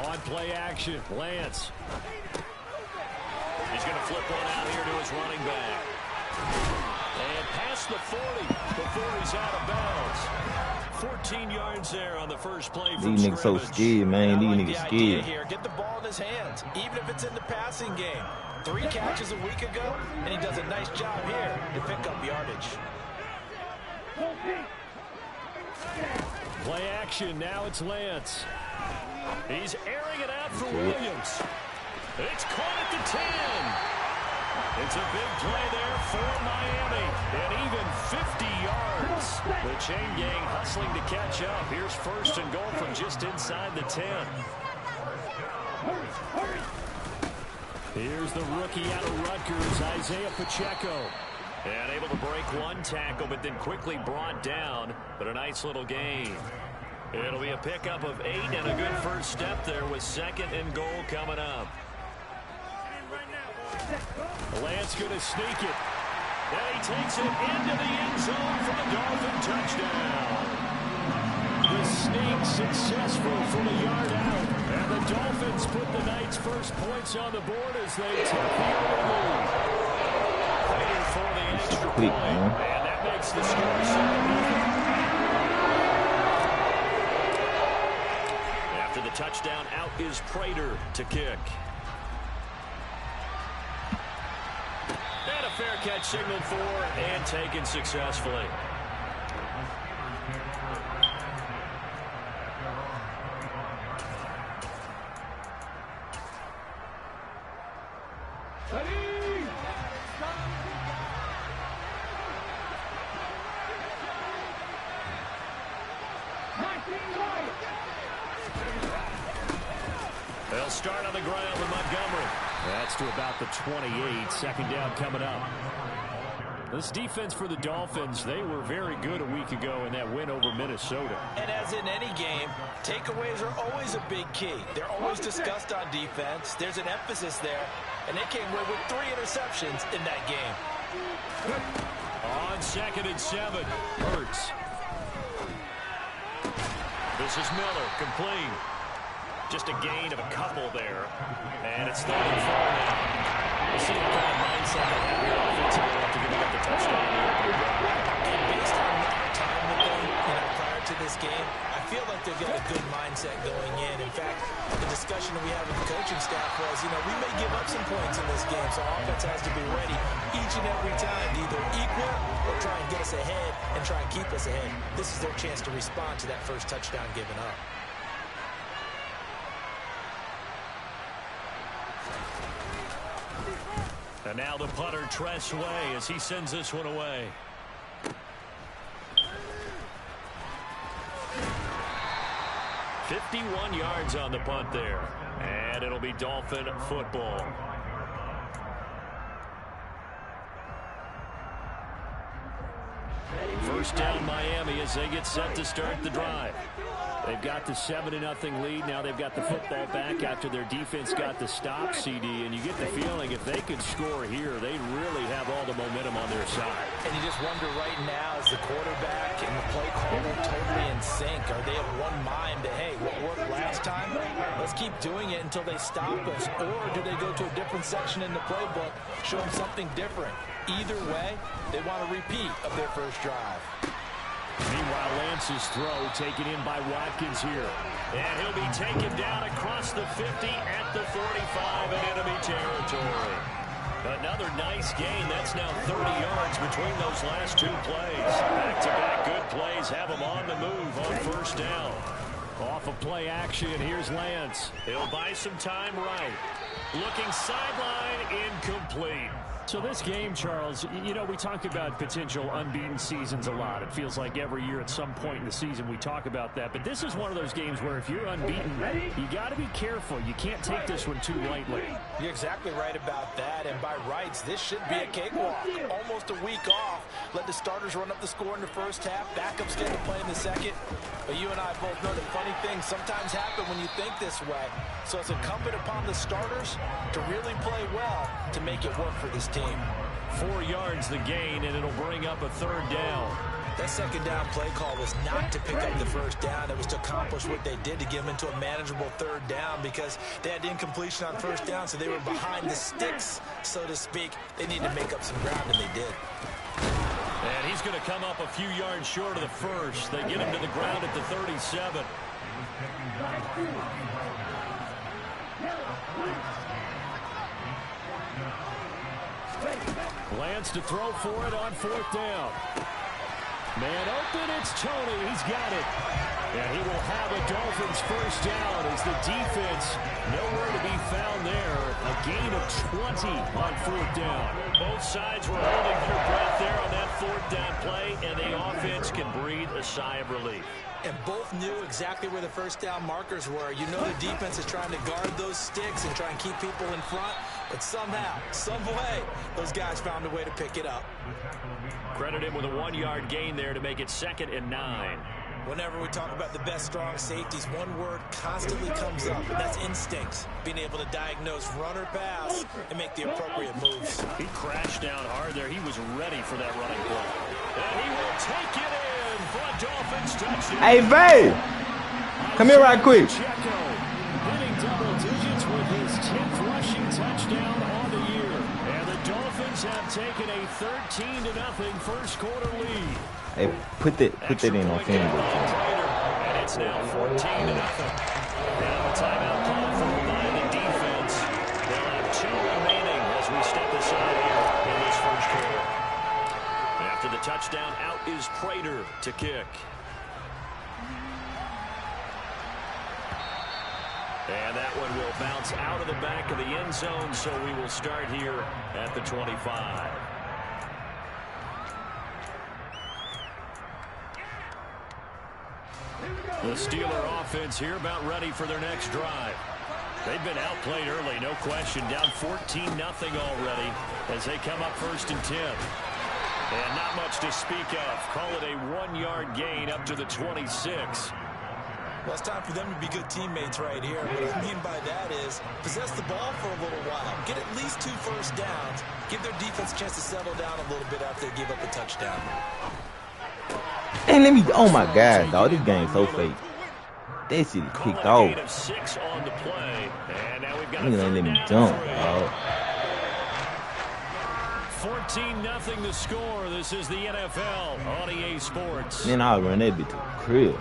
On play action, Lance. He's going to flip one out here to his running back. And past the 40 before he's out of bounds. 14 yards there on the first play from These niggas so scared, man. These niggas scared. Here. Get the ball in his hands, even if it's in the passing game. 3 catches a week ago, and he does a nice job here to pick up yardage. Play action, now it's Lance. He's airing it out for Williams. It's caught at the 10. It's a big play there for Miami, and even 50 yards. The chain gang hustling to catch up. Here's first and goal from just inside the 10. Here's the rookie out of Rutgers, Isaiah Pacheco. And able to break one tackle, but then quickly brought down. But a nice little gain. It'll be a pickup of 8 and a good first step there with second and goal coming up. Lance going to sneak it. And he takes it into the end zone for the Dolphin touchdown. The sneak successful from a yard out. And the Dolphins put the Knights' first points on the board as they take the early lead. Waiting for the extra point. And that makes the score 7-0. After the touchdown, out is Prater to kick. And a fair catch signaled for and taken successfully. They'll start on the ground with Montgomery. That's to about the 28. Second down coming up. This defense for the Dolphins, they were very good a week ago in that win over Minnesota. And as in any game, takeaways are always a big key. They're always discussed on defense. There's an emphasis there, and they came away with 3 interceptions in that game. On 2nd and 7, Hurts. This is Miller, complete. Just a gain of a couple there. And it's 3rd and 4 now. We'll see what kind of mindset they have here offensively after giving up the touchdown. And based on our time with them, prior to this game, I feel like they've got a good mindset going in. In fact, the discussion that we had with the coaching staff was, we may give up some points in this game, so offense has to be ready each and every time to either equal or try and get us ahead and try and keep us ahead. This is their chance to respond to that first touchdown given up. And now the punter, Tress Way, as he sends this one away. "51 yards on the punt there. And it'll be Dolphin football. First down Miami as they get set to start the drive. They've got the 7-0 lead. Now they've got the football back after their defense got the stop, CD. And you get the feeling if they could score here, they'd really have all the momentum on their side. And you just wonder right now, is the quarterback and the play caller totally in sync? Are they of one mind that, hey, what worked last time? Let's keep doing it until they stop us. Or do they go to a different section in the playbook, show them something different? Either way, they want a repeat of their first drive. Meanwhile, Lance's throw taken in by Watkins here. And he'll be taken down across the 50 at the 45 in enemy territory. Another nice gain. That's now 30 yards between those last 2 plays. Back-to-back good plays have him on the move on first down. Off of play action, here's Lance. He'll buy some time right. Looking sideline, incomplete. So this game, Charles, we talk about potential unbeaten seasons a lot. It feels like every year at some point in the season we talk about that. But this is one of those games where if you're unbeaten, you got to be careful. You can't take this one too lightly. You're exactly right about that. And by rights, this should be a cakewalk. Almost a week off. Let the starters run up the score in the first half. Backups get to play in the second. But you and I both know that funny things sometimes happen when you think this way. So it's incumbent upon the starters to really play well to make it work for this team. 4 yards the gain, and it'll bring up a 3rd down. That second down play call was not to pick up the first down. It was to accomplish what they did, to get them into a manageable third down, because they had incompletion on first down, so they were behind the sticks, so to speak. They needed to make up some ground, and they did. And he's going to come up a few yards short of the first. They get him to the ground at the 37. Lance to throw for it on fourth down. Man open, it's Tony. He's got it. And he will have a Dolphins first down as the defense nowhere to be found there. A gain of 20 on fourth down. Both sides were holding their breath there on that fourth down play, and the offense can breathe a sigh of relief. And both knew exactly where the first down markers were. You know the defense is trying to guard those sticks and try and keep people in front. But somehow, some way, those guys found a way to pick it up. Credit him with a 1-yard gain there to make it 2nd and 9. Whenever we talk about the best strong safeties, one word constantly comes up, and that's instincts. Being able to diagnose run or pass and make the appropriate moves. He crashed down hard there. He was ready for that running play. And he will take it in for a Dolphins touchdown. Hey, Vay! Come here right quick. Checo hitting double digits with his 10th rushing touchdown on the year. And the Dolphins have taken a 13-0 first quarter lead. Hey, put that in on film. And it's now 14-0. Now a timeout call for by the defense. They'll have 2 remaining as we step aside here in this first quarter. After the touchdown, out is Prater to kick. And that one will bounce out of the back of the end zone, so we will start here at the 25. The Steeler offense here about ready for their next drive. They've been outplayed early, no question. Down 14-0 already as they come up 1st and 10. And not much to speak of. Call it a 1-yard gain up to the 26. Well, it's time for them to be good teammates right here. What I mean by that is possess the ball for a little while. Get at least 2 first downs. Give their defense a chance to settle down a little bit after they give up a touchdown. Hey, let me. Oh my God, dog! This game's so fake. That shit is kicked off. Of 6 on the play, and now we've got Niggas ain't let me jump, dog. 14-0 the score. This is the NFL on EA Sports. Then I'll run that bitch to the crib.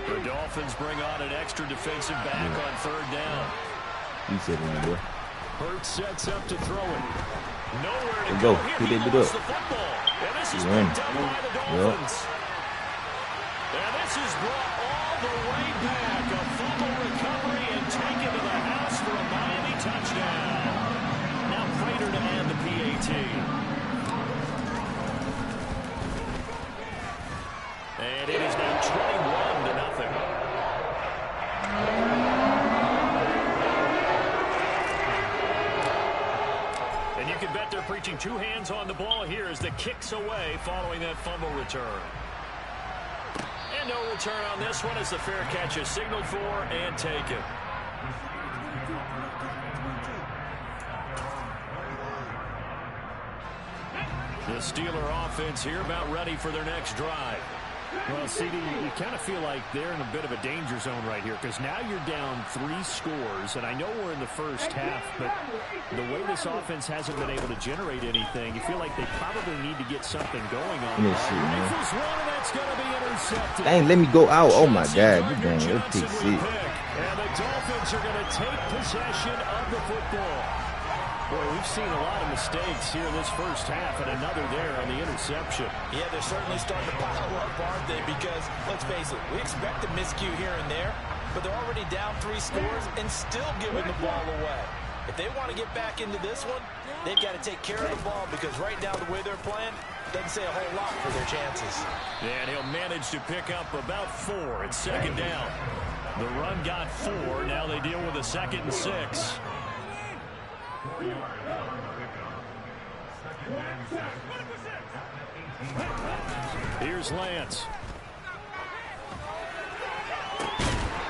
The Dolphins bring on an extra defensive back on 3rd down. You said it, boy. Hurts sets up to throw it. Nowhere to Let's go. go. Here Get he it lost up. the football. And this is Run. picked up by the Dolphins. And this is brought all the way back. A fumble recovery and taken to the house for a Miami touchdown. Now Prater to add the PAT. And it is now 21-0. And you can bet they're preaching 2 hands on the ball here as the kick's away following that fumble return. And no return on this one as the fair catch is signaled for and taken. The Steeler offense here about ready for their next drive. Well, CD, you kind of feel like they're in a bit of a danger zone right here because now you're down 3 scores, and I know we're in the first half, but the way this offense hasn't been able to generate anything, you feel like they probably need to get something going on. Let me see, man. Rifles one, and that's going to be intercepted. Dang, let me go out. Oh my God, this game is pick 6. And the Dolphins are going to take possession of the football. Boy, we've seen a lot of mistakes here this first half, and another there on the interception. Yeah, they're certainly starting to pile up, aren't they? Because, let's face it, we expect a miscue here and there, but they're already down 3 scores and still giving the ball away. If they want to get back into this one, they've got to take care of the ball because right now the way they're playing doesn't say a whole lot for their chances. And he'll manage to pick up about 4. It's 2nd down. The run got 4. Now they deal with a 2nd and 6. Here's Lance.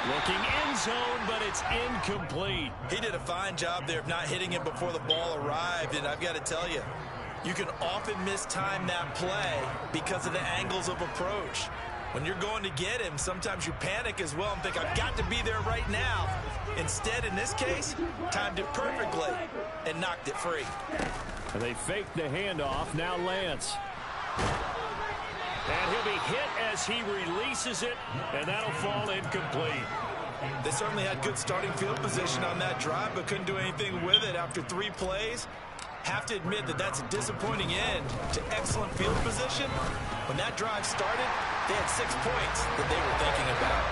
Looking end zone, but it's incomplete. He did a fine job there of not hitting him before the ball arrived, and I've got to tell you, you can often mistime that play because of the angles of approach. When you're going to get him, sometimes you panic as well and think, I've got to be there right now. Instead, in this case, timed it perfectly and knocked it free. And they faked the handoff. Now Lance. And he'll be hit as he releases it, and that'll fall incomplete. They certainly had good starting field position on that drive, but couldn't do anything with it after 3 plays. Have to admit that that's a disappointing end to excellent field position. When that drive started, they had 6 points that they were thinking about.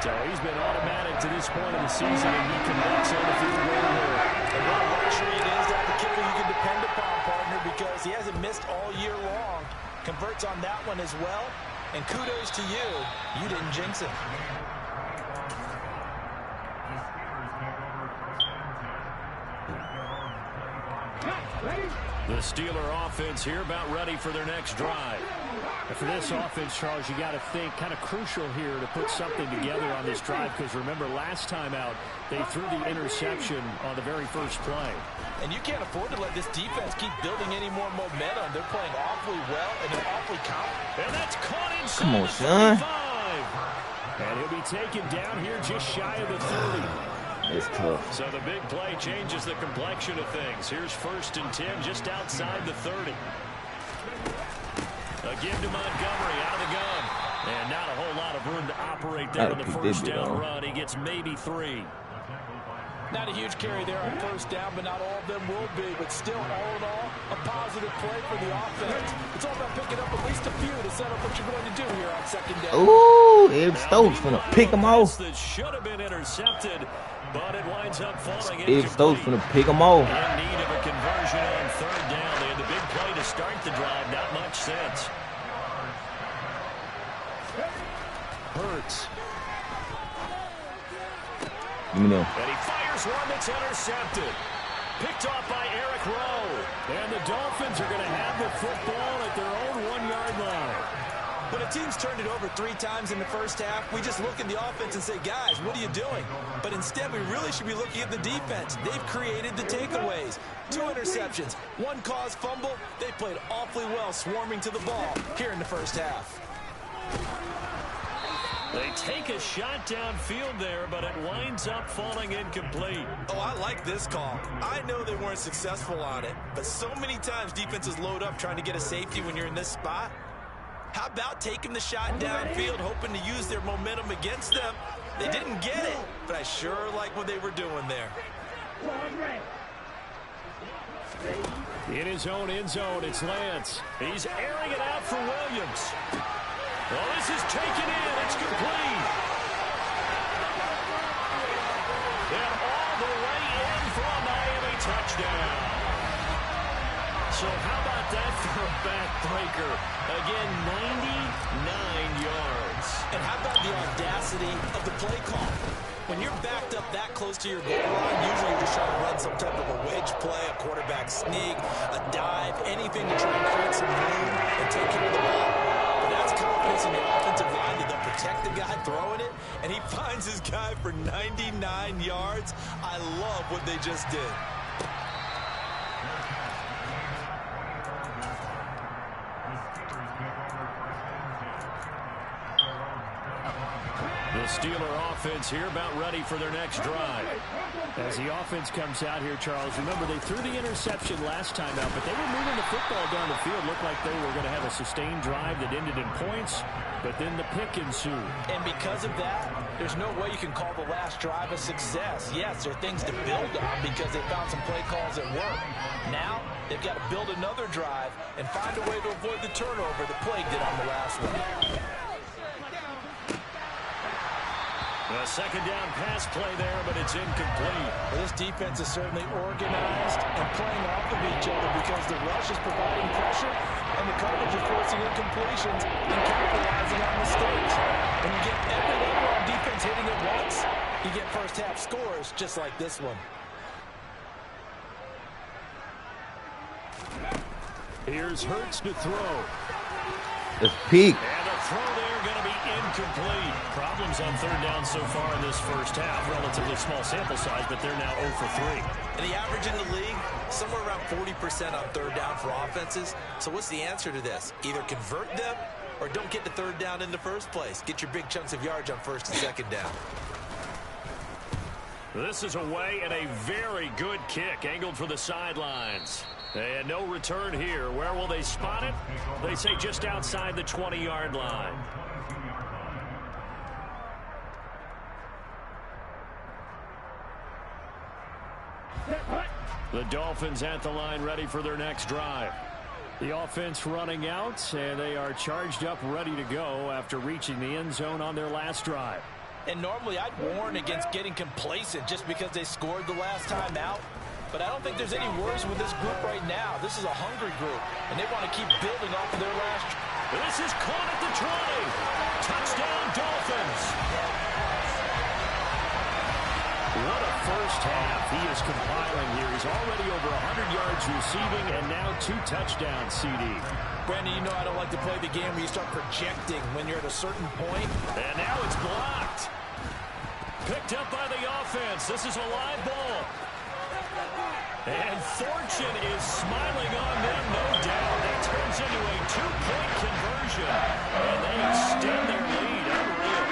So he's been automatic to this point of the season, and he converts on the field goal here. And what a luxury it is to have a kicker you can depend upon, partner, because he hasn't missed all year long. Converts on that one as well, and kudos to you. You didn't jinx him. The Steeler offense here about ready for their next drive. And for this offense, Charles, you got to think kind of crucial here to put something together on this drive, because remember last time out they threw the interception on the very first play. And you can't afford to let this defense keep building any more momentum. They're playing awfully well and they're awfully confident. And that's caught inside. Come on, son. And he'll be taken down here just shy of the 30. It's tough. So the big play changes the complexion of things. Here's 1st and 10 just outside the 30. A give to Montgomery out of the gun. And not a whole lot of room to operate there on the first down run. He gets maybe 3. Not a huge carry there on first down, but not all of them will be. But still, all in all, a positive play for the offense. It's all about picking up at least a few to set up what you're going to do here on 2nd down. Ooh, Ed Stokes finna pick him off. That should have been intercepted, but it winds up falling Ed Stokes finna pick him off. In need of a conversion on 3rd down. They had the big play to start the drive. Not much sense. Hurts. Give me them. And he fires one that's intercepted. Picked off by Eric Rowe. And the Dolphins are going to have the football at their own 1-yard line. When a team's turned it over 3 times in the first half, we just look at the offense and say, guys, what are you doing? But instead, we really should be looking at the defense. They've created the takeaways. 2 interceptions, 1 caused fumble. They played awfully well swarming to the ball here in the first half. They take a shot downfield there, but it winds up falling incomplete. Oh, I like this call. I know they weren't successful on it, but so many times defenses load up trying to get a safety when you're in this spot. How about taking the shot downfield, hoping to use their momentum against them? They didn't get it, but I sure like what they were doing there. In his own end zone, it's Lance. He's airing it out for Williams. Well, this is taken in. It's complete. And all the way in for a Miami touchdown. So how about that for a backbreaker? Again, 99 yards. And how about the audacity of the play call? When you're backed up that close to your goal line, usually you're just trying to run some type of a wedge play, a quarterback sneak, a dive, anything to try and create some room and take care of the ball. But that's confidence in the offensive line that they'll protect the guy throwing it, and he finds his guy for 99 yards. I love what they just did. The Steeler offense here about ready for their next drive. As the offense comes out here, Charles, remember they threw the interception last time out, but they were moving the football down the field. Looked like they were going to have a sustained drive that ended in points, but then the pick ensued. And because of that, there's no way you can call the last drive a success. Yes, there are things to build on because they found some play calls that work. Now, they've got to build another drive and find a way to avoid the turnover that plagued it on the last one. A 2nd down pass play there, but it's incomplete. Well, this defense is certainly organized and playing off of each other because the rush is providing pressure and the coverage is forcing incompletions and capitalizing on mistakes. When you get every level on defense hitting at once, you get first half scores just like this one. Here's Hurts to throw. It's peak. And throw there going to be incomplete. Problems on third down so far in this first half. Relatively small sample size, but they're now 0 for 3. And the average in the league, somewhere around 40% on third down for offenses. So what's the answer to this? Either convert them or don't get the third down in the first place. Get your big chunks of yards on first and second down. This is away and a very good kick angled for the sidelines. And no return here. Where will they spot it? They say just outside the 20-yard line. The Dolphins at the line ready for their next drive. The offense running out, and they are charged up, ready to go after reaching the end zone on their last drive. And normally I'd warn against getting complacent just because they scored the last time out. But I don't think there's any worries with this group right now. This is a hungry group, and they want to keep building off of their last. This is caught at the 20. Touchdown, Dolphins. What a first half he is compiling here. He's already over 100 yards receiving and now 2 touchdowns, CD. Brandon, you know I don't like to play the game where you start projecting when you're at a certain point. And now it's blocked. Picked up by the offense. This is a live ball. And fortune is smiling on them, no doubt. That turns into a 2-point conversion. And they extend their lead. Unreal.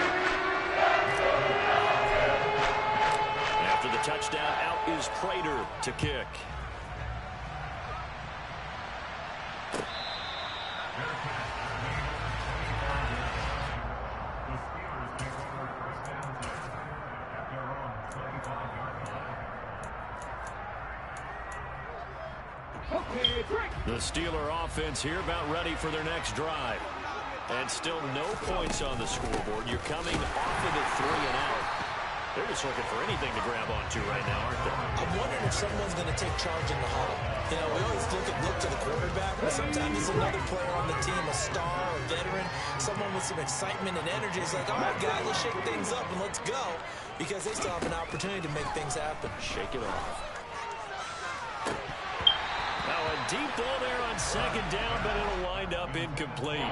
After the touchdown, out is Prater to kick. The Steeler offense here about ready for their next drive. And still no points on the scoreboard. You're coming off of the 3 and out. They're just looking for anything to grab onto right now, aren't they? I'm wondering if someone's going to take charge in the huddle. You know, we always look to the quarterback, but sometimes it's another player on the team, a star, a veteran, someone with some excitement and energy. It's like, all right, guys, let's shake things up and let's go, because they still have an opportunity to make things happen. Shake it off. Now a deep ball there on second down, but it'll wind up incomplete.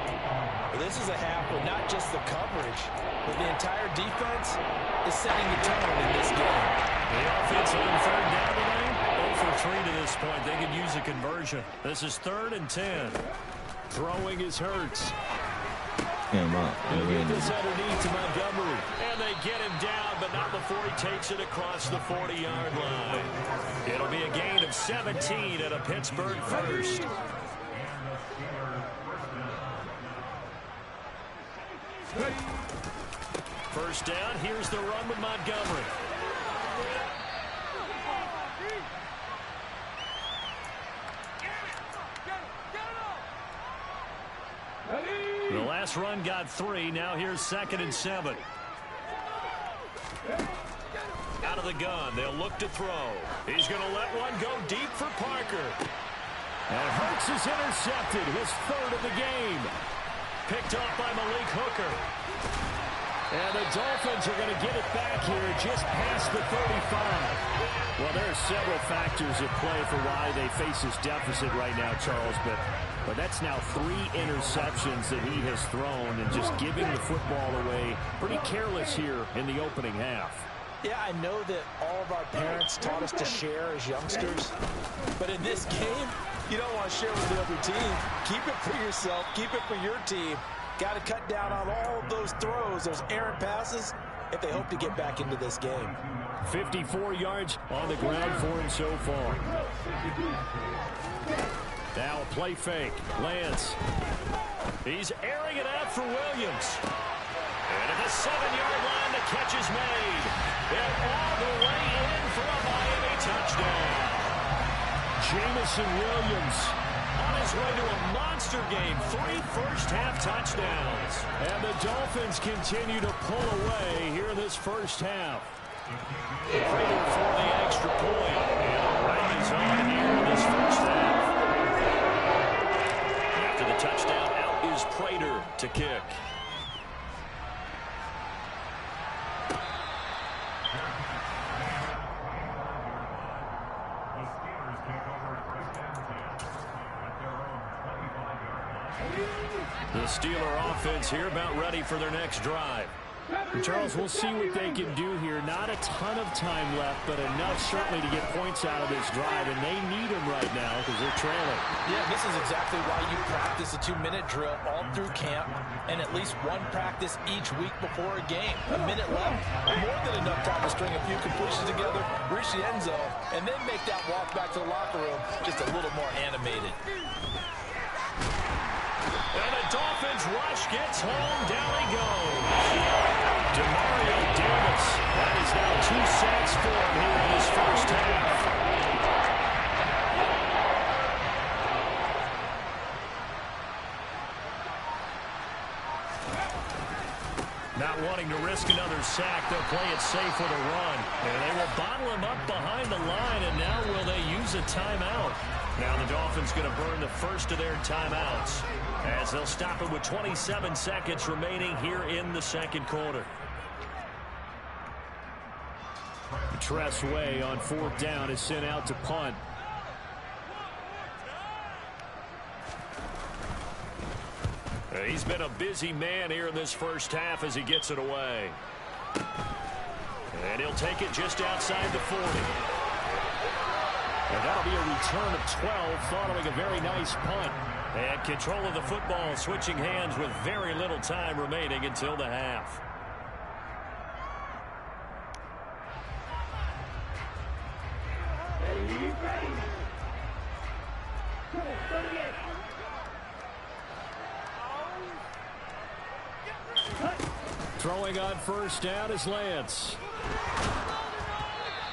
Well, this is a half with not just the coverage, but the entire defense is setting the tone in this game. The offense on third down tonight, 0 for 3 to this point. They could use a conversion. This is 3rd and 10. Throwing is Hurts. Came up. He'll get this underneath to Montgomery. And they get him down, but not before he takes it across the 40-yard line. It'll be a gain of 17 at a Pittsburgh first. First down, here's the run with Montgomery. The last run got 3. Now here's 2nd and 7. Out of the gun. They'll look to throw. He's going to let one go deep for Parker. And Hurts is intercepted. His 3rd of the game. Picked off by Malik Hooker. And the Dolphins are going to get it back here just past the 35. Well, there are several factors at play for why they face this deficit right now, Charles. But that's now 3 interceptions that he has thrown and just giving the football away. Pretty careless here in the opening half. Yeah, I know that all of our parents taught us to share as youngsters. But in this game, you don't want to share with the other team. Keep it for yourself. Keep it for your team. Got to cut down on all of those throws, those errant passes, if they hope to get back into this game. 54 yards on the ground for him so far. Now a play fake. Lance. He's airing it out for Williams. And at the 7-yard line, the catch is made. And all the way in for a Miami touchdown. Jamison Williams on his way to a monster game. 3 first-half touchdowns. And the Dolphins continue to pull away here in this first half. Prater for the extra point. And the rain is on here in this first half. After the touchdown, out is Prater to kick. The Steeler offense here about ready for their next drive. Charles, we'll see what they can do here. Not a ton of time left, but enough certainly to get points out of this drive, and they need them right now because they're trailing. Yeah, this is exactly why you practice a 2-minute drill all through camp and at least one practice each week before a game. A minute left, more than enough time to string a few completions together, reach the end zone, and then make that walk back to the locker room just a little more animated. And the Dolphins rush gets home. Down he goes. Demario Davis. That is now 2 sacks for him here in his first half. Not wanting to risk another sack, they'll play it safe with a run. And they will bottle him up behind the line, and now will they use a timeout? Now the Dolphins going to burn the first of their timeouts as they'll stop it with 27 seconds remaining here in the second quarter. Tressway on 4th down is sent out to punt. He's been a busy man here in this first half as he gets it away. And he'll take it just outside the 40. And that'll be a return of 12 following a very nice punt. And control of the football switching hands with very little time remaining until the half. Throwing on 1st down is Lance.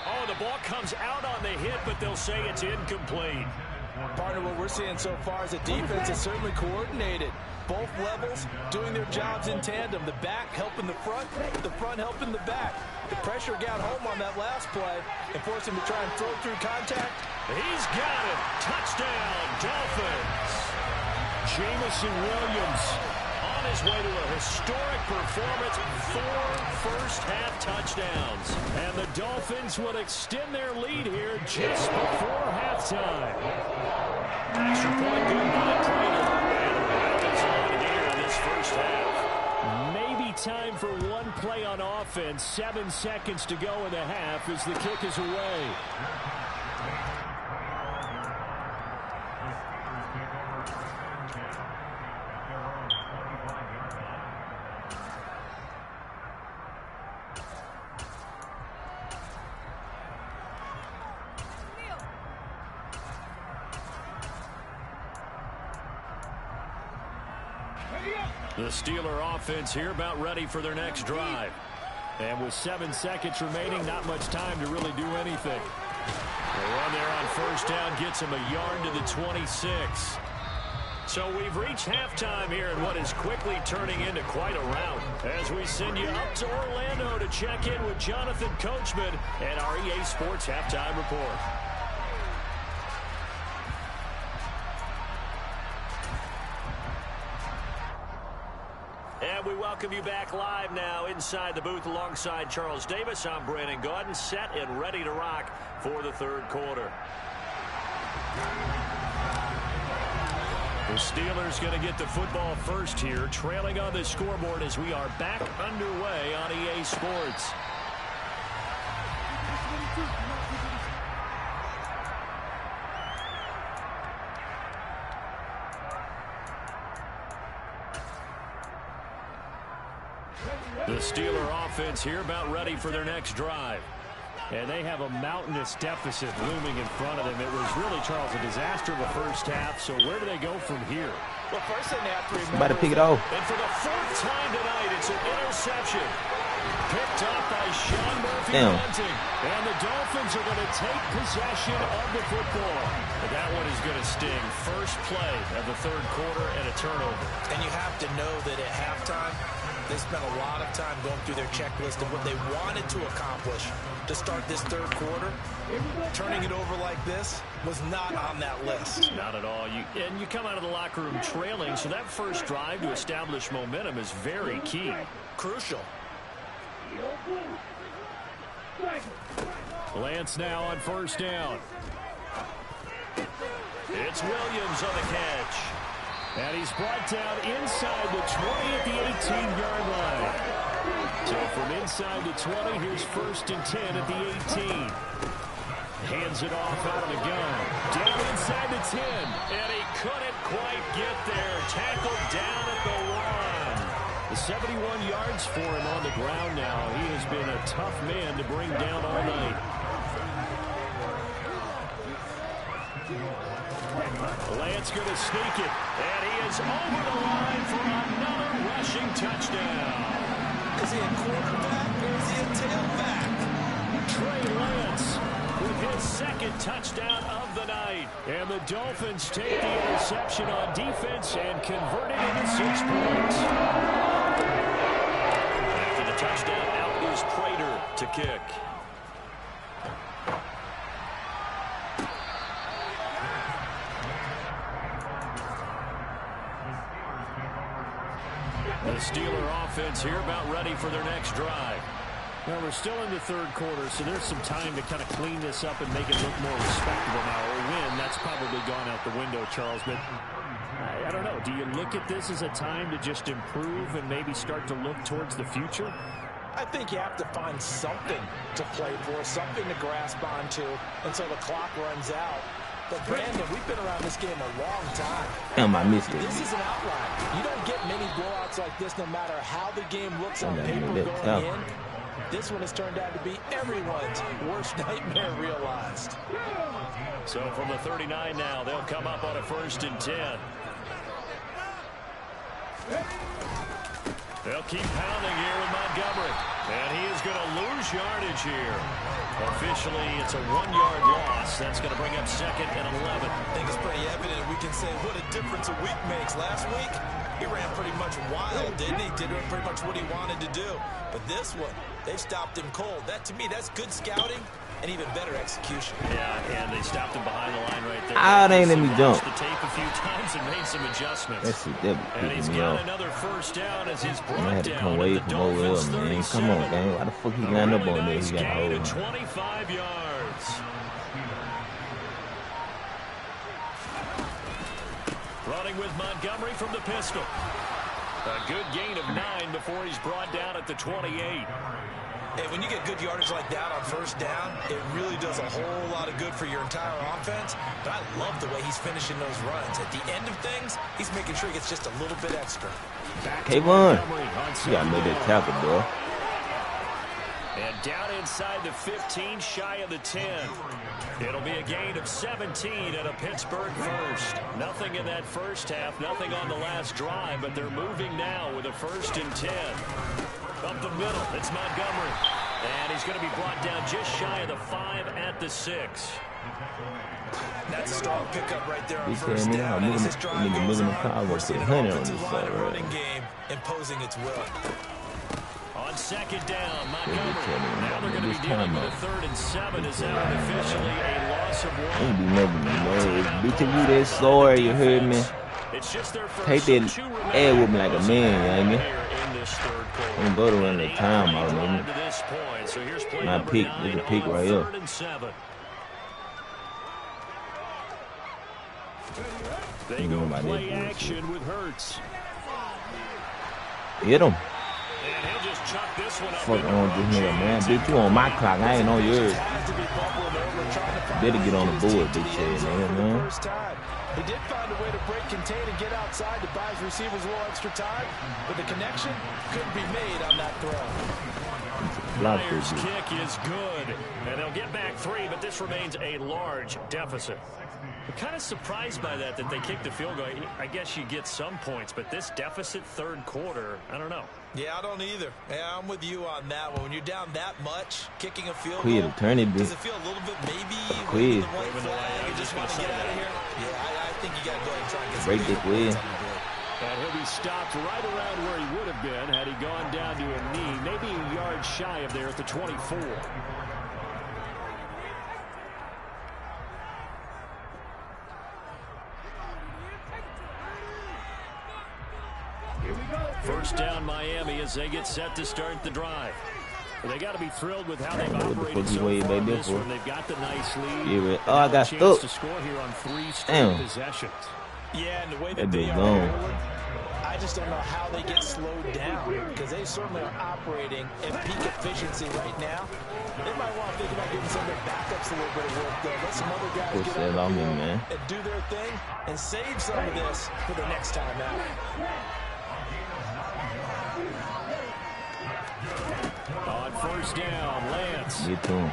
Oh, the ball comes out on the hit, but they'll say it's incomplete. Partner, what we're seeing so far is a defense is certainly coordinated. Both levels doing their jobs in tandem. The back helping the front helping the back. The pressure got home on that last play and forced him to try and throw through contact. He's got it. Touchdown, Dolphins. Jamison Williams on his way to a historic performance, 4 first-half touchdowns. And the Dolphins will extend their lead here just before halftime. Extra point good by Prater. And the Ravens on here in this first half. Maybe time for one play on offense. 7 seconds to go in the half as the kick is away. The Steeler offense here about ready for their next drive. And with 7 seconds remaining, not much time to really do anything. The run there on 1st down gets him a yard to the 26. So we've reached halftime here in what is quickly turning into quite a rout. As we send you up to Orlando to check in with Jonathan Coachman and our EA Sports Halftime Report. And we welcome you back live now inside the booth alongside Charles Davis. I'm Brandon Gaudin, set and ready to rock for the third quarter. The Steelers going to get the football first here, trailing on the scoreboard as we are back underway on EA Sports. The Steeler offense here about ready for their next drive. And they have a mountainous deficit looming in front of them. It was really, Charles, a disaster of a first half. So where do they go from here? Well, first thing they have to remember. Somebody pick it off. And for the 4th time tonight, it's an interception. Picked up by Sean Murphy Bunting. And the Dolphins are going to take possession of the football. But that one is going to sting. First play of the third quarter and a turnover. And you have to know that at halftime, they spent a lot of time going through their checklist of what they wanted to accomplish to start this third quarter. Turning it over like this was not on that list. Not at all. And you come out of the locker room trailing, so that first drive to establish momentum is very key. Crucial. Lance now on 1st down. It's Williams on the catch. And he's brought down inside the 20 at the 18-yard line. So from inside the 20, here's 1st and 10 at the 18. Hands it off out of the gun. Down inside the 10. And he couldn't quite get there. Tackled down at the 1. The 71 yards for him on the ground now. He has been a tough man to bring down all night. Lance going to sneak it. And he is over the line for another rushing touchdown. Is he a quarterback or is he a tailback? Trey Lance with his 2nd touchdown of the night. And the Dolphins take the interception on defense and convert it into 6 points. After the touchdown, out is Prater to kick. The Steeler offense here about ready for their next drive. Well, we're still in the 3rd quarter, so there's some time to kind of clean this up and make it look more respectable now. Or win, that's probably gone out the window, Charles. But I don't know. Do you look at this as a time to just improve and maybe start to look towards the future? I think you have to find something to play for, something to grasp onto until the clock runs out. But Brandon, we've been around this game a long time. Damn, I missed it. This is an outlier. You don't get many blowouts like this no matter how the game looks on paper going in. This one has turned out to be everyone's worst nightmare realized. So from the 39 now, they'll come up on a 1st and 10. They'll keep pounding here with Montgomery. And he is going to lose yardage here. Officially, it's a 1-yard loss. That's going to bring up 2nd and 11. I think it's pretty evident. We can say what a difference a week makes. Last week, he ran pretty much wild, didn't he? Did pretty much what he wanted to do. But this one, they've stopped him cold. That, to me, that's good scouting and even better execution. Yeah, and they stopped him behind the line right there. They ain't let me jump. The tape a few times and made some adjustments. That's it. That be And he's pissing me got off. another 1st down as he's I brought had to come down away at the from over Dolphins' there, man. 37. Come on, gang. Why the fuck he A lined up really on there? nice He got gain hold of on. 25 yards. Running with Montgomery from the pistol. A good gain of 9 before he's brought down at the 28. And when you get good yardage like that on 1st down, it really does a whole lot of good for your entire offense. But I love the way he's finishing those runs. At the end of things, he's making sure he gets just a little bit extra. Kayvon, you gotta make that tackle, bro. And down inside the 15, shy of the 10. It'll be a gain of 17 and a Pittsburgh 1st. Nothing in that 1st half, nothing on the last drive, but they're moving now with a 1st and 10. Up the middle, it's Montgomery. And he's going to be brought down just shy of the 5 at the 6. That's a strong pickup right there on He 1st said, down. nigga, And as this drive goes on, we're seeing an 100 on offensive this line side, and right? running game imposing its will. On 2nd down, Montgomery. tell me Now they're going to be dealing with a 3rd and 7 as that one officially a loss of 1. Ain't do nothing, man. Bitch, if you that sorry, you heard me. It's just their first Take that two air with me like a man, you know what I mean? here in this 3rd quarter. Don't go to run the time out, To man. this point. So here's play My number pick. 9 There's a pick on right here. 3rd and 7. They go about play that action with Hurts. Hit him. And he'll just chuck this one up. Fuck on this nigga, man. Bitch, you on my clock. I ain't on yours. Better get on the board, bitch ass nigga, man. He did find a way to break, contain, and get outside to buy his receivers a little extra time, but the connection couldn't be made on that throw. Myers' kick is good, and they'll get back 3, but this remains a large deficit. I'm kind of surprised by that they kicked the field goal. I guess you get some points, but this deficit 3rd quarter, I don't know. Yeah, I don't either. Yeah, I'm with you on that one. When you're down that much, kicking a field Quit goal, it, turn it, does bitch. it feel a little bit maybe Quit. waving the white flag? You just want to get out of here? Yeah, I think you got to go ahead and try and get Break some this big way. points on the board. And he'll be stopped right around where he would have been had he gone down to a knee, maybe a yard shy of there at the 24. First down Miami as they get set to start the drive. They got to be thrilled with how they've operated so far in this one. They've got the nice lead. Oh, I got chance stuck. to score here on 3 straight Damn. possessions. Yeah, and the way That that they dude are gone. rolling, I just don't know how they get slowed down because they certainly are operating at peak efficiency right now. They might want to think about giving some of their backups a little bit of work, though. Let some other guys Push get that on on the me, field man. and do their thing and save some of this for the next time out. On first down, Lance. Get to him.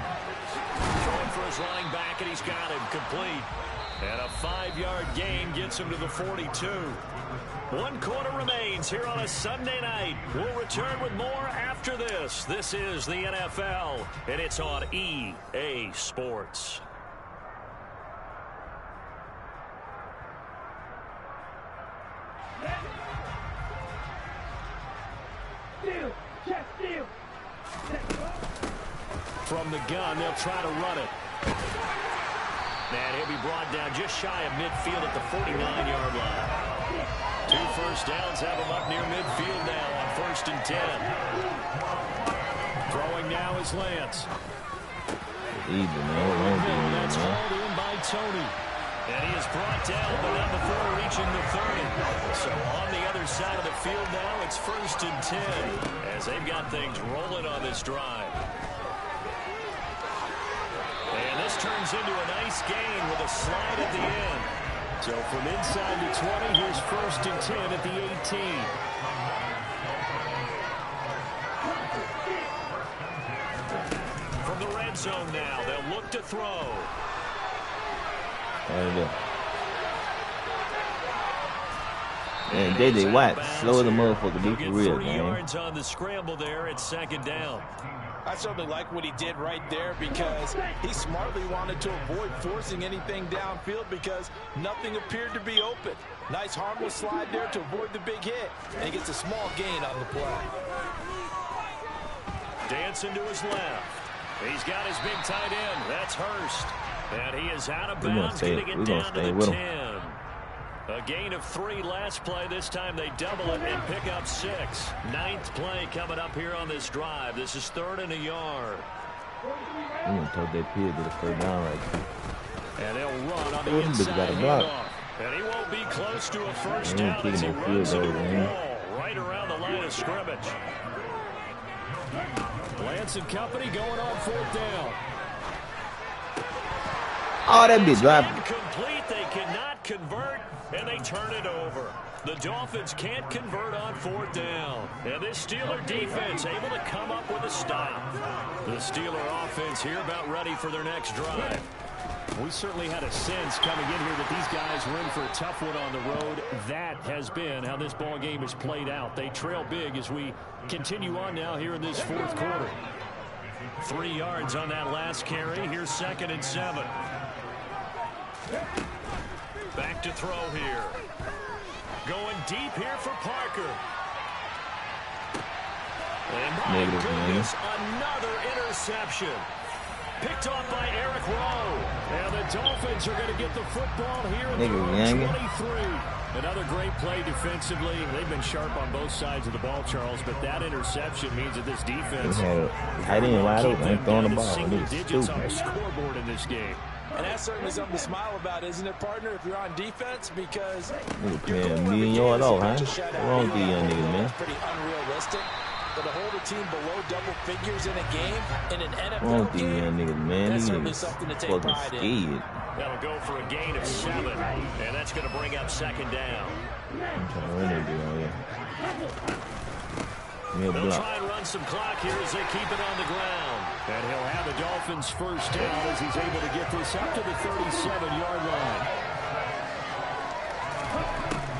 Throwing for his running back, and he's got him complete. And a 5-yard gain gets him to the 42. 1 quarter remains here on a Sunday night. We'll return with more after this. This is the NFL, and it's on EA Sports. From the gun, they'll try to run it. And he'll be brought down just shy of midfield at the 49-yard line. 2 first downs have him up near midfield now on 1st and 10. Throwing now is Lance. Easy, man. That's hauled in by Tony. And he is brought down, but not before reaching the 30. So on the other side of the field now, it's 1st and 10 as they've got things rolling on this drive. And this turns into a nice gain with a slide at the end. So from inside the 20, here's 1st and 10 at the 18. From the red zone now, they'll look to throw. Man, J.J. Watt, slow as a motherfucker, be for real, 3 man. yards on the scramble there at 2nd down. I certainly like what he did right there because he smartly wanted to avoid forcing anything downfield because nothing appeared to be open. Nice harmless slide there to avoid the big hit, and he gets a small gain on the play. Dancing to his left. He's got his big tight end. That's Hurst. And he is out of bounds, getting it down to the 10. A gain of 3 last play. This time they double it and pick up 6. 9th play coming up here on this drive. This is 3rd and a yard. I'm going to tote that pig to the 3rd down right there. And they'll run on the inside handoff. And he won't be close to a first down as he runs into the wall right around the line of scrimmage. Lance and company going on 4th down. Oh, that bitch dropped. Incomplete. They cannot convert, and they turn it over. The Dolphins can't convert on 4th down. And this Steeler defense able to come up with a stop. The Steeler offense here about ready for their next drive. We certainly had a sense coming in here that these guys were in for a tough one on the road. That has been how this ball game has played out. They trail big as we continue on now here in this 4th quarter. 3 yards on that last carry. Here's 2nd and 7. Back to throw here. Going deep here for Parker. And my goodness, another interception. Picked off by Eric Rowe. And the Dolphins are going to get the football here at their own 23. Another great play defensively. They've been sharp on both sides of the ball, Charles, but that interception means that this defense I didn't wide open. I ain't throwing the ball. Single digits on the scoreboard in this game. And that's certainly something to smile about, isn't it, partner, if you're on defense? Because you're going $1 million yards off, huh? What's wrong with these young niggas, man? Pretty unrealistic. But to hold a team below double figures in a game, in an NFL game, that's certainly something to take pride in. That'll go for a gain of 7, and that's going to bring up 2nd down. They'll try and run some clock here as they keep it on the ground. And he'll have the Dolphins first down as he's able to get this up to the 37-yard line.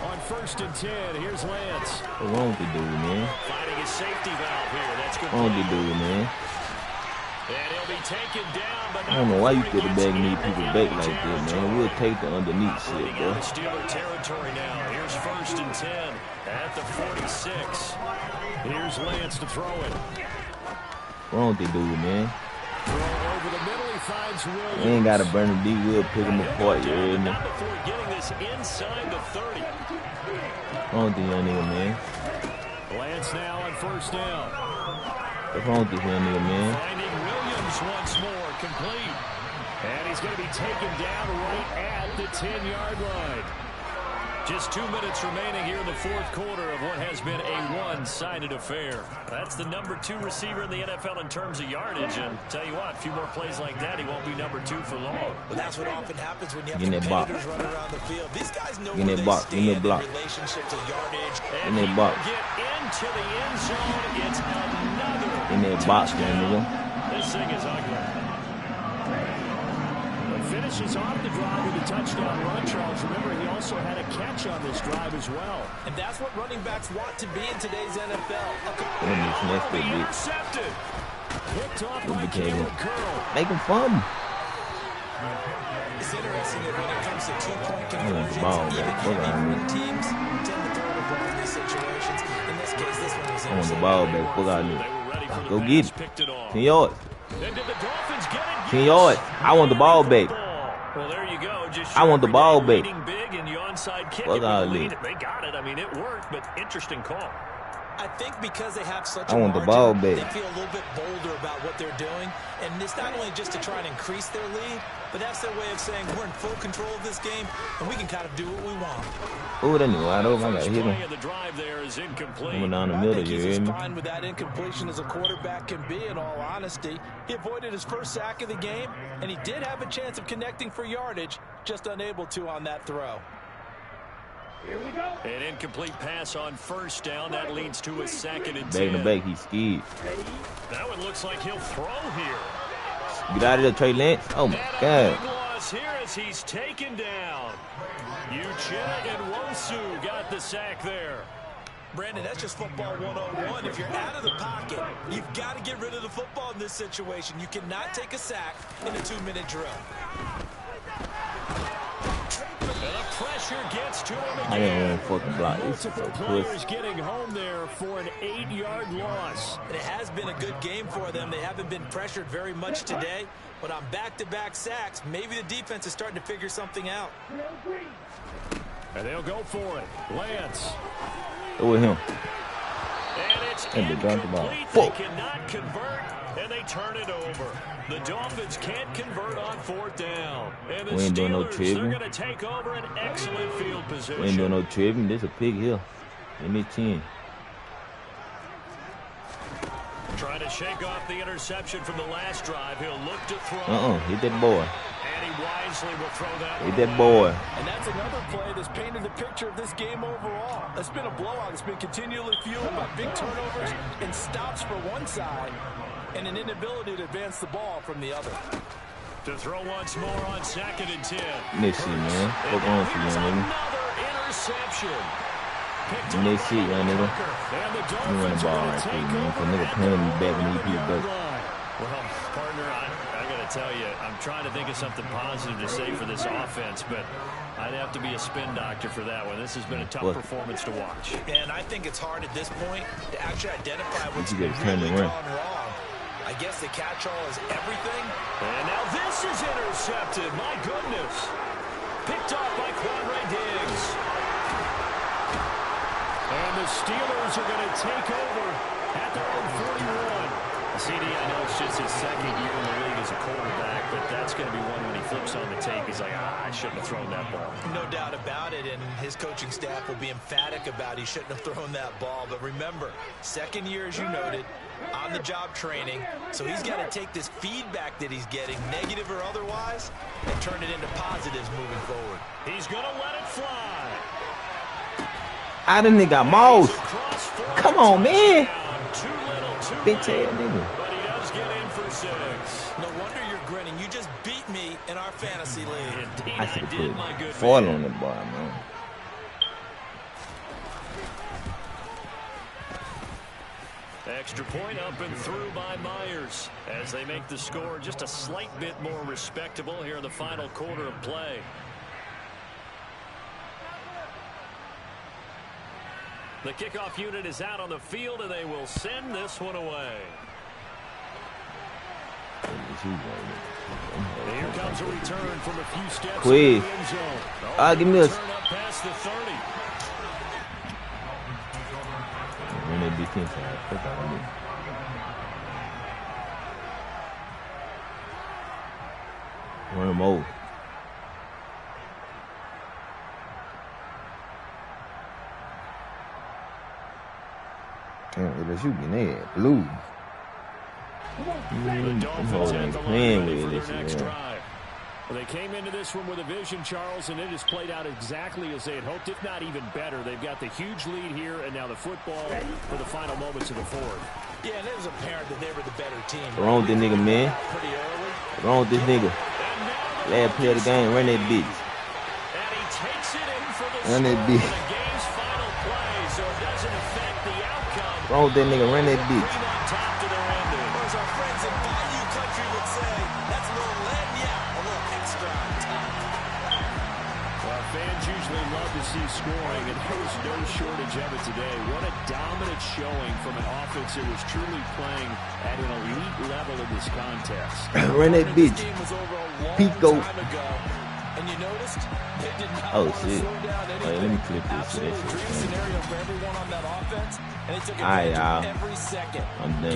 On 1st and 10, here's Lance. What's wrong with the dude, man? Finding his safety valve here. That's good. What's wrong with the dude, man? And he'll be taken down, but I don't know why you could have back need people back like this, man. We'll take the underneath shit, bro. Steeler territory now. Here's 1st and 10 at the 46. Here's Lance to throw it. What's wrong with the dude, man? Throw over the middle, he finds Williams. We ain't got to burn the D. We'll pick him apart, you heard me? Not before getting this inside the 30. What's wrong with the young nigga, man? Lance now on 1st down. What's wrong with this young nigga, man? Finding Williams once more, complete. And he's going to be taken down right at the 10-yard line. Just 2 minutes remaining here in the fourth quarter of what has been a one-sided affair. That's the #2 receiver in the NFL in terms of yardage. And tell you what, a few more plays like that, he won't be #2 for long. Well, that's what often happens when you have Get in that box. competitors running around the field. These guys know Get in where that they box. Give me a stand block. in relationship to yardage. And In that he box. will get into the end zone. It's another In that box, man, nigga. This thing is ugly. Finishes off the drive with a touchdown run, Charles. Remember, he also had a catch on this drive as well. And that's what running backs want to be in today's NFL. Intercepted. Picked off by Caleb Curl. Make him fun. It's interesting that when it comes to two-point conversions, ball, even man. heavy teams tend to throw the ball in these situations. In this case, this one was I want the intercepted. ball back. Fuck out of They here. were ready for the Go pass, get it. picked it off. 10 yards. And did the Dolphins get it? 10 yards. I want the ball back. Well, there you go. Just I want the ball back. leading big and you onside kick Fuck it with out the of lead. here. They got it. I mean, it worked, but interesting call. I think because they have such I a want the margin, ball back. they feel a little bit bolder about what they're doing. And it's not only just to try and increase their lead, but that's their way of saying we're in full control of this game, and we can kind of do what we want. Ooh, that nigga wide open. I gotta First hit play him. of the drive there is incomplete. Coming down the I middle, think you he's hear as me? fine with that incompletion as a quarterback can be, in all honesty. He avoided his first sack of the game, and he did have a chance of connecting for yardage, just unable to on that throw. An incomplete pass on first down. That leads to a 2nd and 10. Back in the back, he's scared. That one looks like he'll throw here. Get out of there, Trey Lance. Oh, my And a God. big loss here as he's taken down. Uchenna and Wosu got the sack there. Brandon, that's just football 101. If you're out of the pocket, you've got to get rid of the football in this situation. You cannot take a sack in a 2-minute drill. And the pressure gets to him I again. didn't want to fucking block. This is so Multiple pussy. players getting home there for an 8-yard loss. And it has been a good game for them. They haven't been pressured very much today. But on back-to-back sacks, maybe the defense is starting to figure something out. And they'll go for it. Lance. Go with him. And it's And they dropped the ball. incomplete. Fuck. They cannot convert, and they turn it over. The Dolphins can't convert on 4th down. And the We ain't doing no Steelers, tripping. they're going to take over an excellent field position. We ain't doing no tripping. This a pig here. Give me 10. Trying to shake off the interception from the last drive. He'll look to throw. Hit that boy. And he wisely will throw that Hit one that away. boy. And that's another play that's painted the picture of this game overall. It's been a blowout. It's been continually fueled by big turnovers and stops for one side and an inability to advance the ball from the other. To throw once more on 2nd and 10. Next shit, man. Fuck And on for here's you, nigga. another interception. Picked up Next shit, by young nigga. Walker. And the You run Dolphins the are ball gonna right take there, man. over Cause nigga at playing me the back when he beat 40-yard back. line. Well, partner, I got to tell you, I'm trying to think of something positive to say for this offense, but I'd have to be a spin doctor for that one. This has been a tough What? performance to watch. And I think it's hard at this point to actually identify what's You gotta turn really and run. gone wrong. I guess the catch-all is everything. And now this is intercepted. My goodness. Picked off by Quandre Diggs. And the Steelers are going to take over at their own 41. CD, I know it's just his 2nd year in the league as a quarterback, but that's going to be one when he flips on the tape. He's like, I shouldn't have thrown that ball. No doubt about it, and his coaching staff will be emphatic about he shouldn't have thrown that ball. But remember, 2nd year, as you noted, on-the-job training, so he's got to take this feedback that he's getting, negative or otherwise, and turn it into positives moving forward. He's going to let it fly. I done nigga got Moss. Across for Come on, man. Too little, too Bitch late. ass nigga. But he does get in for 6. No wonder you're grinning. You just beat me in our fantasy league. Indeed, I should did, have my put good foil man. on that boy, man. Extra point up and through by Myers as they make the score just a slight bit more respectable here in the final quarter of play. The kickoff unit is out on the field, and they will send this one away. Here comes a return from a few steps Quiz. in the end zone. Give me a... Turn up past the 30. When they defense, fuck out of me. Run them over. just shooting that blue. The Dolphins have the line ready for their next shit. drive. Well, they came into this one with a vision, Charles, and it has played out exactly as they had hoped, if not even better. They've got the huge lead here, and now the football for the final moments of the fourth. Yeah, and it was apparent that they were the better team. What's wrong with this nigga, man? Pretty early. What's wrong with this nigga? Last play of the game, run that bitch. And he takes it in for the Run that score bitch. for the game's final play, so it doesn't affect the outcome. What's wrong with that nigga, run that bitch. Lead on top to their ending. Or as our friends in Bayou Country would say, that's a little lead, yeah, a little extra on top. Well, fans usually love to see scoring, and there was no shortage of it today. What a dominant showing from an offense that was truly playing at an elite level in this contest. Run that bitch. This game was over a long Pico. time ago, and you noticed they did not Oh, want to shit. slow down Oh, anything. let me click this. Absolute That shit dream crazy. scenario for everyone on that offense, and they took All right, advantage y'all. of every second. I'm done.